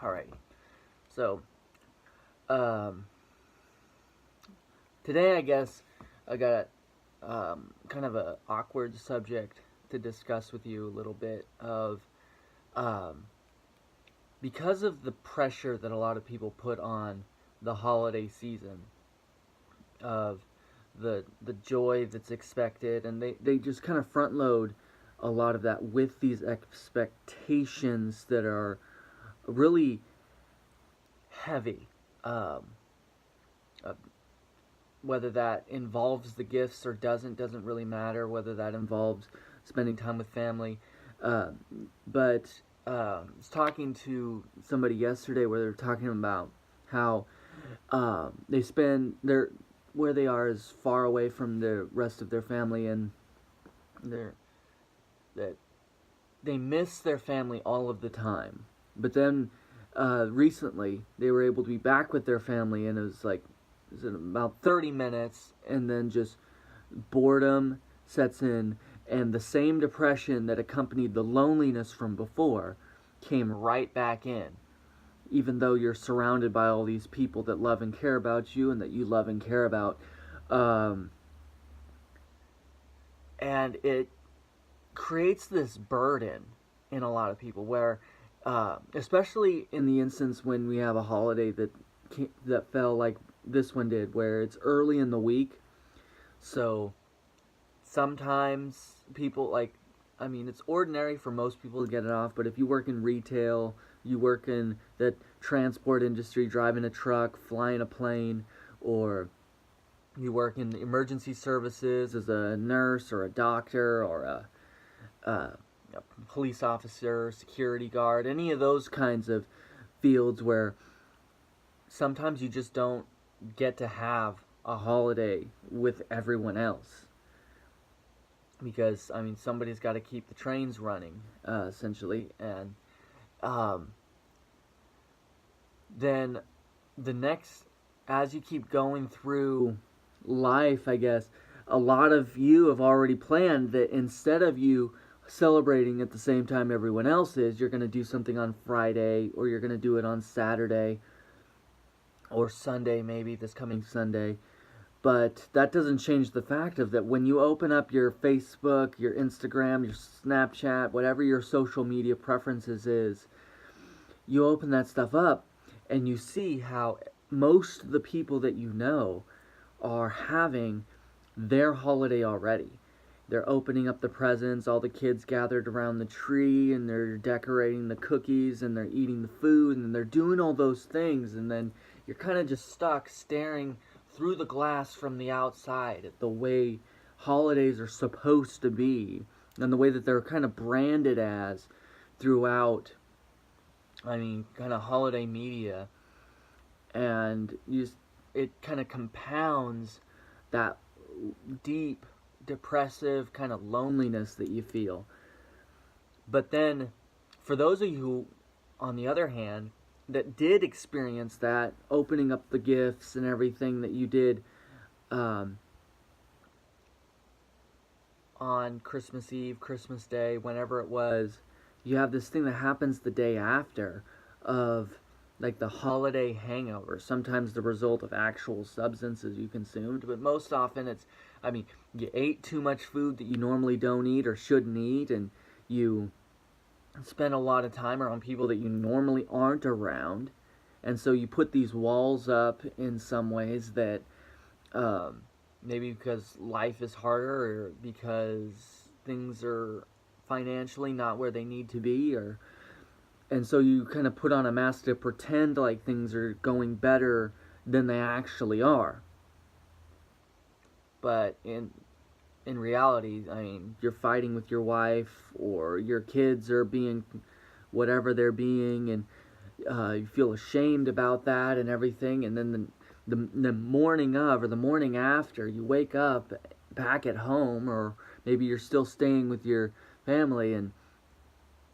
Alrighty. So, um, today I guess I got kind of a awkward subject to discuss with you a little bit of um, because of the pressure that a lot of people put on the holiday season of the joy that's expected, and they just kind of front load a lot of that with these expectations that are really heavy. Um, uh, Whether that involves the gifts or doesn't really matter. Whether that involves spending time with family, uh, but I was talking to somebody yesterday where they were talking about how they spend their where they are is far away from the rest of their family, and they're that they miss their family all of the time. But then recently they were able to be back with their family, and it was in about 30 minutes, and then just boredom sets in, and the same depression that accompanied the loneliness from before came right back in, even though you're surrounded by all these people that love and care about you and that you love and care about. Um, and it creates this burden in a lot of people where, especially in the instance when we have a holiday that fell like this one did, where it's early in the week. So sometimes people it's ordinary for most people to get it off, but if you work in retail, you work in the transport industry, driving a truck, flying a plane, or you work in emergency services as a nurse or a doctor or a police officer, security guard, any of those kinds of fields where sometimes you just don't get to have a holiday with everyone else, because somebody's got to keep the trains running, essentially. And then the next, as you keep going through life, I guess a lot of you have already planned that instead of you celebrating at the same time everyone else is, you're going to do something on Friday, or you're going to do it on Saturday or Sunday, maybe this coming Sunday. But that doesn't change the fact of that when you open up your Facebook, your Instagram, your Snapchat, whatever your social media preferences is, you open that stuff up and you see how most of the people that you know are having their holiday already. They're opening up the presents, all the kids gathered around the tree, and they're decorating the cookies, and they're eating the food, and they're doing all those things, and then you're kind of just stuck staring through the glass from the outside at the way holidays are supposed to be, and the way that they're kind of branded as throughout, kind of holiday media. And it kind of compounds that deep, depressive kind of loneliness that you feel. But then, for those of you who, on the other hand, that did experience that, opening up the gifts and everything that you did on Christmas Eve, Christmas Day, whenever it was, you have this thing that happens the day after of like the holiday hangover. Sometimes the result of actual substances you consumed, but most often it's, you ate too much food that you normally don't eat or shouldn't eat, and you spend a lot of time around people that you normally aren't around, and so you put these walls up in some ways that maybe because life is harder, or because things are financially not where they need to be, and so you kind of put on a mask to pretend like things are going better than they actually are. But in reality, you're fighting with your wife, or your kids are being whatever they're being, and you feel ashamed about that and everything. And then the morning of, or the morning after, you wake up back at home, or maybe you're still staying with your family, and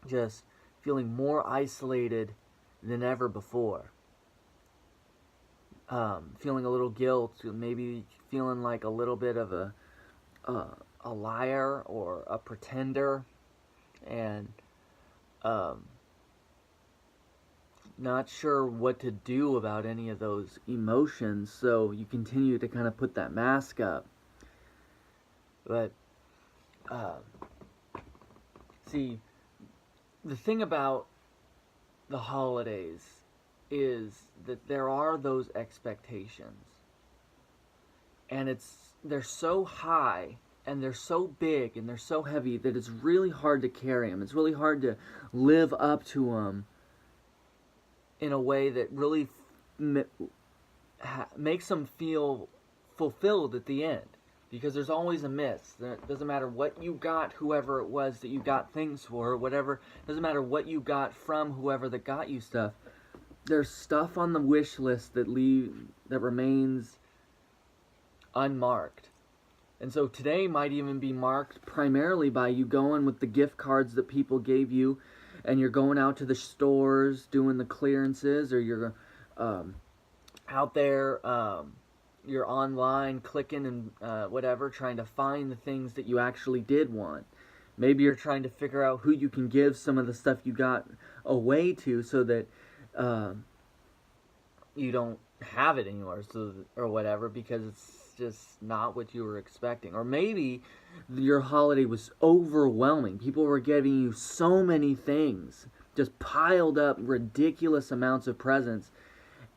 just feeling more isolated than ever before. Feeling a little guilt, maybe feeling like a little bit of a liar or a pretender, and not sure what to do about any of those emotions, so you continue to kind of put that mask up. But, uh, see, the thing about the holidays is that there are those expectations. And they're so high and they're so big and they're so heavy that it's really hard to carry them. It's really hard to live up to them in a way that really makes them feel fulfilled at the end. Because there's always a miss. It doesn't matter what you got, whoever it was that you got things for, or whatever. It doesn't matter what you got from whoever that got you stuff. There's stuff on the wish list that remains unmarked. And so today might even be marked primarily by you going with the gift cards that people gave you, and you're going out to the stores doing the clearances, or you're out there, you're online clicking and whatever, trying to find the things that you actually did want. Maybe you're trying to figure out who you can give some of the stuff you got away to, so that you don't have it anymore, or whatever, because it's just not what you were expecting. Or maybe your holiday was overwhelming. People were giving you so many things, just piled up ridiculous amounts of presents,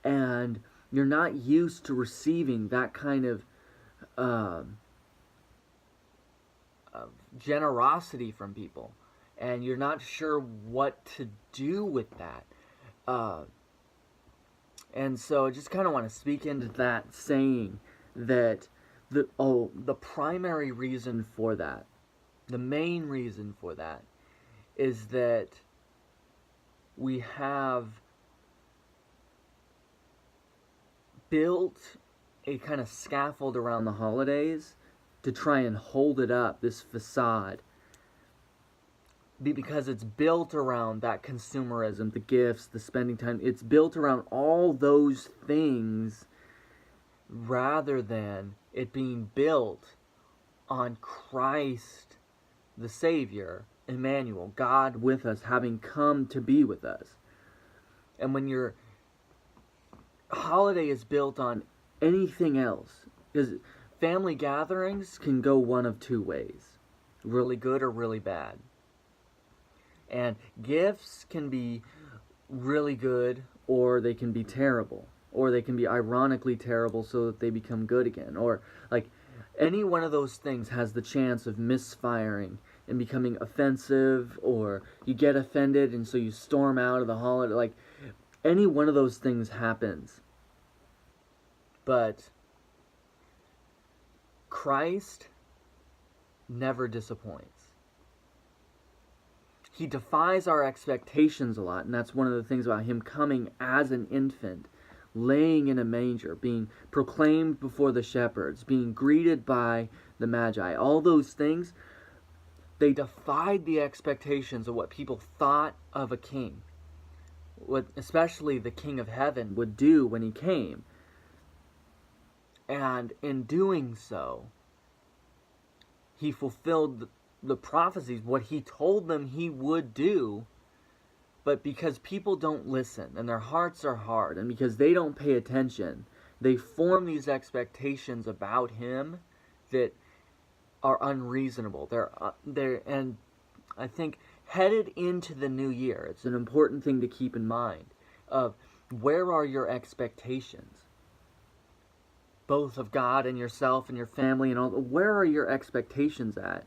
and you're not used to receiving that kind of generosity from people, and you're not sure what to do with that. And so I just kind of want to speak into that, saying that the primary reason for that, the main reason for that, is that we have built a kind of scaffold around the holidays to try and hold it up, this facade, because it's built around that consumerism, the gifts, the spending time. It's built around all those things, rather than it being built on Christ the Savior, Immanuel, God with us, having come to be with us. And when your holiday is built on anything else, because family gatherings can go one of two ways, really good or really bad. And gifts can be really good, or they can be terrible, or they can be ironically terrible so that they become good again. Or, like, any one of those things has the chance of misfiring and becoming offensive, or you get offended and so you storm out of the holiday. Like, any one of those things happens. But Christ never disappoints. He defies our expectations a lot, and that's one of the things about him coming as an infant, laying in a manger, being proclaimed before the shepherds, being greeted by the Magi. All those things, they defied the expectations of what people thought of a king, what especially the King of Heaven would do when he came. And in doing so, he fulfilled the prophecies, what he told them he would do. But because people don't listen, and their hearts are hard, and because they don't pay attention, they form these expectations about him that are unreasonable. And I think headed into the new year, it's an important thing to keep in mind of where are your expectations, both of God and yourself and your family and all. Where are your expectations at?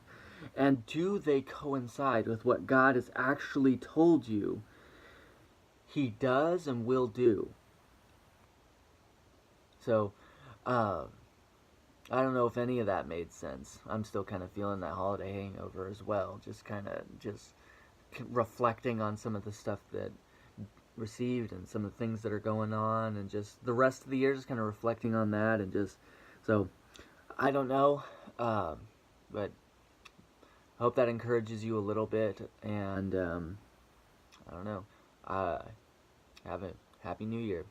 And do they coincide with what God has actually told you he does and will do? So, I don't know if any of that made sense. I'm still kind of feeling that holiday hangover as well. Just reflecting on some of the stuff that received and some of the things that are going on, and just the rest of the year, just kind of reflecting on that. And just, so, I don't know, but I hope that encourages you a little bit. And I don't know, have a happy new year.